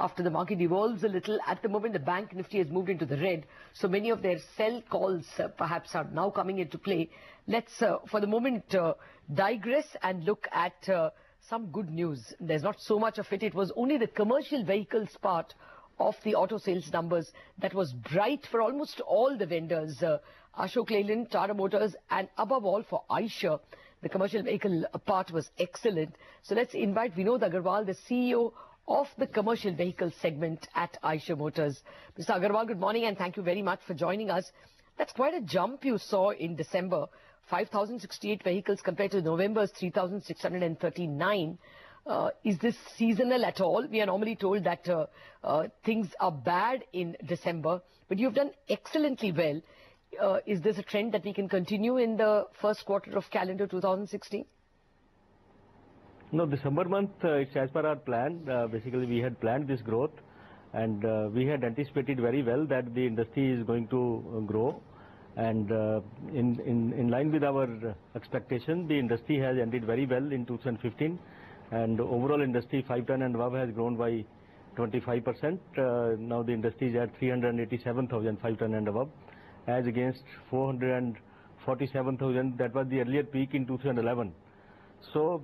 after the market evolves a little. At the moment, the Bank Nifty has moved into the red, so many of their sell calls perhaps are now coming into play. Let's, for the moment, digress and look at some good news. There's not so much of it. It was only the commercial vehicles part of the auto sales numbers that was bright for almost all the vendors. Ashok Leyland, Tata Motors, and above all for Eicher, the commercial vehicle part was excellent. So let's invite Vinod Agarwal, the CEO of the commercial vehicle segment at Eicher Motors. Mr. Agarwal, good morning and thank you very much for joining us. That's quite a jump you saw in December. 5,068 vehicles compared to November's 3,639. Is this seasonal at all? We are normally told that things are bad in December, but you've done excellently well. Is this a trend that we can continue in the first quarter of calendar 2016? No, December month, it's as per our plan. Basically, we had planned this growth, and we had anticipated very well that the industry is going to grow. And in line with our expectation, the industry has ended very well in 2015. And overall industry 5 ton and above has grown by 25%. Now the industry is at 387,000 5 ton and above, as against 447,000. That was the earlier peak in 2011. So,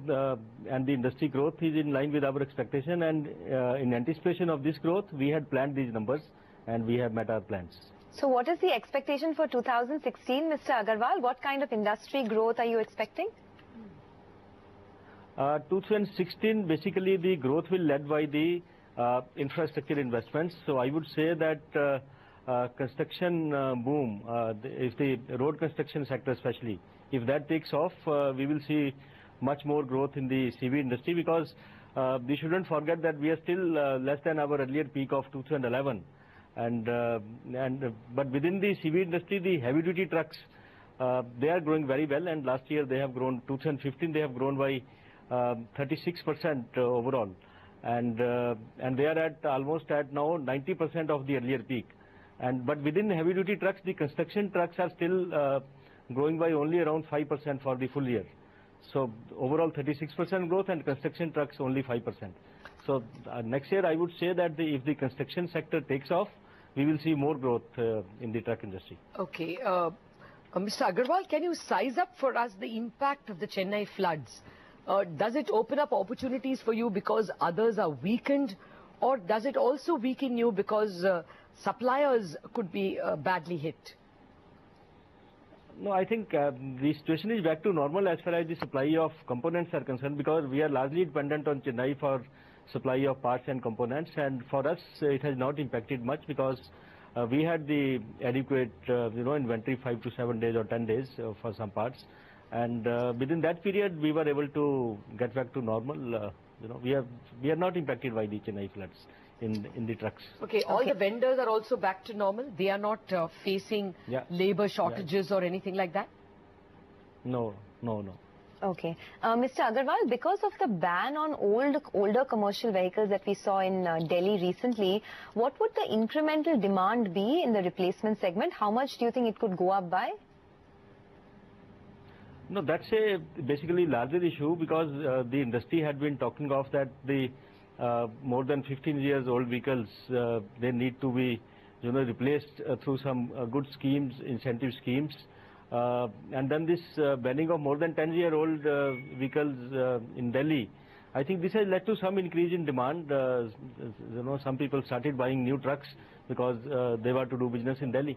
and the industry growth is in line with our expectation, and in anticipation of this growth, we had planned these numbers and we have met our plans. So what is the expectation for 2016, Mr. Agarwal? What kind of industry growth are you expecting? 2016, basically the growth will led by the infrastructure investments. So I would say that construction boom, if the road construction sector especially, if that takes off, we will see much more growth in the CV industry, because we shouldn't forget that we are still less than our earlier peak of 2011. But within the CV industry, the heavy duty trucks, they are growing very well, and last year they have grown, 2015 they have grown by 36% overall, and they are at almost at now 90% of the earlier peak. But within heavy duty trucks, the construction trucks are still growing by only around 5% for the full year. So overall 36% growth, and construction trucks only 5%. So next year I would say that if the construction sector takes off, we will see more growth in the truck industry. Okay. Mr. Agarwal, can you size up for us the impact of the Chennai floods? Does it open up opportunities for you because others are weakened, or does it also weaken you because suppliers could be badly hit? No, I think the situation is back to normal as far as the supply of components are concerned, because we are largely dependent on Chennai for supply of parts and components, and for us it has not impacted much, because we had the adequate inventory 5 to 7 days or 10 days for some parts, and within that period we were able to get back to normal. We are not impacted by the Chennai floods in the trucks. Okay, all the vendors are also back to normal? They are not facing labor shortages or anything like that? No. Okay. Mr. Agarwal, because of the ban on older commercial vehicles that we saw in Delhi recently, what would the incremental demand be in the replacement segment? How much do you think it could go up by? No, that's a basically larger issue, because the industry had been talking of that the more than 15 years old vehicles, they need to be replaced through some good schemes, incentive schemes. And then this banning of more than 10-year-old vehicles in Delhi, I think this has led to some increase in demand. Some people started buying new trucks because they were to do business in Delhi.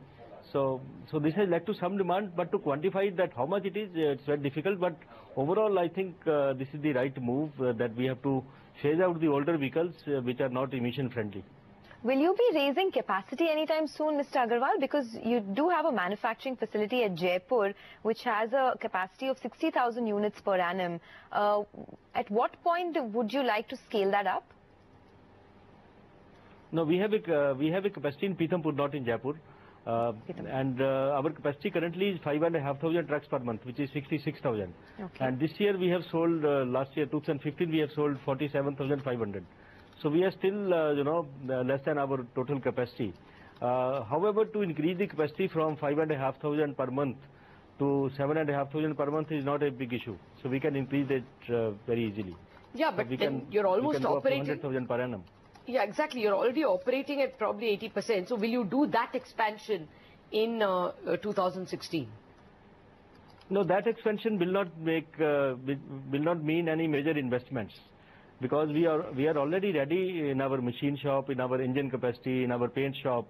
So this has led to some demand, but to quantify that how much it is, it's very difficult. But overall, I think this is the right move, that we have to phase out the older vehicles which are not emission friendly. Will you be raising capacity anytime soon, Mr. Agarwal? Because you do have a manufacturing facility at Jaipur which has a capacity of 60,000 units per annum. At what point would you like to scale that up? No, we have a capacity in Pithampur, not in Jaipur. And our capacity currently is 5,500 trucks per month, which is 66,000. Okay. And this year we have sold, last year 2015 we have sold 47,500. So we are still less than our total capacity. However, to increase the capacity from 5,500 per month to 7,500 per month is not a big issue. So we can increase it very easily. Yeah, but then you're almost operating 100,000 per annum. Yeah, exactly. You're already operating at probably 80%. So will you do that expansion in 2016? No, that expansion will not mean any major investments, because we are already ready in our machine shop, in our engine capacity, in our paint shop.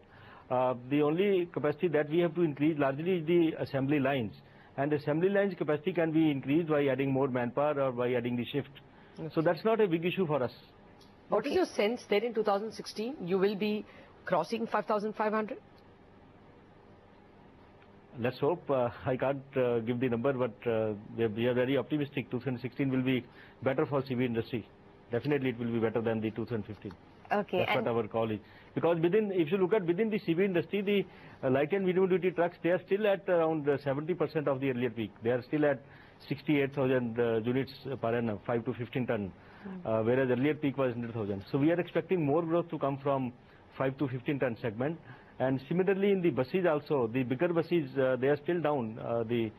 The only capacity that we have to increase largely is the assembly lines, and assembly lines capacity can be increased by adding more manpower or by adding the shift. So that's not a big issue for us. What is your sense that in 2016 you will be crossing 5,500? Let's hope. I can't give the number, but we are very optimistic. 2016 will be better for CV industry. Definitely it will be better than the 2015. Okay. That's what our call is. Because if you look at within the CV industry, the light and medium duty trucks, they are still at around 70% of the earlier peak. They are still at 68,000 units per annum, 5 to 15 ton, whereas earlier peak was 100,000. So we are expecting more growth to come from 5 to 15 ton segment. And similarly in the buses also, the bigger buses, they are still down, the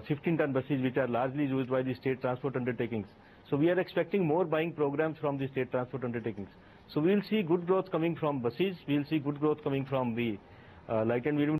15 ton buses which are largely used by the state transport undertakings. So we are expecting more buying programs from the state transport undertakings. So we will see good growth coming from buses, we will see good growth coming from the light and medium